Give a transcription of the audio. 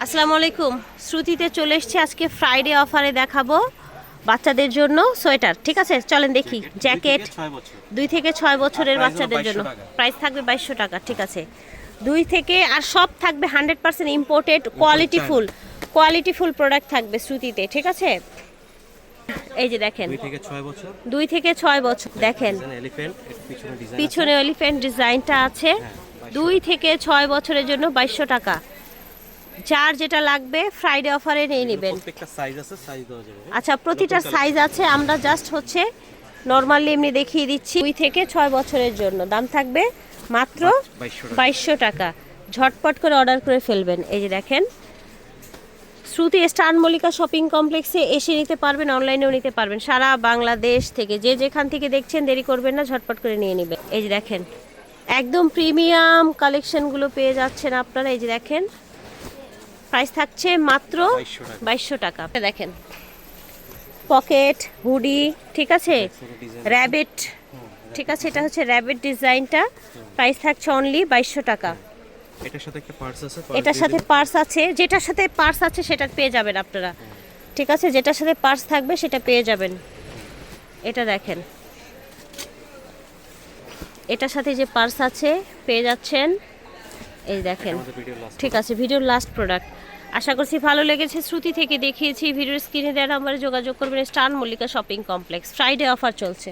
আসসালামু আলাইকুম। শ্রুতিতে চলে এসেছি আজকে ফ্রাইডে অফারে দেখাবো বাচ্চাদের জন্য সোয়েটার। ঠিক আছে, চলেন দেখি। জ্যাকেট 2 থেকে 6 বছরের বাচ্চাদের জন্য প্রাইস থাকবে 2200 টাকা। ঠিক আছে, 2 থেকে আর সব থাকবে 100% ইম্পোর্টেড কোয়ালিটিফুল প্রোডাক্ট থাকবে শ্রুতিতে। ঠিক আছে, এই যে দেখেন 2 থেকে 6 বছর দেখেন পিছনে এলিফ্যান্ট ডিজাইনটা আছে। 2 থেকে 6 বছরের জন্য 2200 টাকা। যার যেটা লাগবে ফ্রাইডে অফারে নিয়ে নেবেন। আচ্ছা, প্রতিটা সাইজ আছে, আমরা জাস্ট হচ্ছে নরমালি এমনি দেখিয়ে দিচ্ছি। 2 থেকে 6 বছরের জন্য দাম থাকবে মাত্র 2200 টাকা। ঝটপট করে অর্ডার করে ফেলবেন। এই যে দেখেন, শ্রুতি স্টার মল্লিকা শপিং কমপ্লেক্সে এসে নিতে পারবেন, অনলাইনেও নিতে পারবেন। সারা বাংলাদেশ থেকে যে যেখান থেকে দেখছেন দেরি করবেন না, ঝটপট করে নিয়ে নেবেন। এই যে দেখেন, একদম প্রিমিয়াম কালেকশনগুলো পেয়ে যাচ্ছেন আপনারা। এই যে দেখেন, প্রাইস থাকছে মাত্র 2200 টাকা। দেখেন, পকেট হুডি, ঠিক আছে, র্যাবিট, ঠিক আছে, এটা হচ্ছে র্যাবিট ডিজাইনটা। প্রাইস থাকছে অনলি 2200 টাকা। এটার সাথে পার্স আছে, যেটার সাথে পার্স আছে সেটা পেয়ে যাবেন আপনারা। ঠিক আছে, যেটার সাথে পার্স থাকবে সেটা পেয়ে যাবেন। এটা দেখেন, এটার সাথে যে পার্স আছে পেয়ে যাচ্ছেন। এই দেখেন, ঠিক আছে, ভিডিওর লাস্ট প্রোডাক্ট। আশা করছি ভালো লেগেছে। শ্রুতি থেকে দেখিয়েছি। ভিডিওর স্ক্রিনে দেওয়া নাম্বারে যোগাযোগ করবেন। Star Mallika shopping complex, Friday offer চলছে।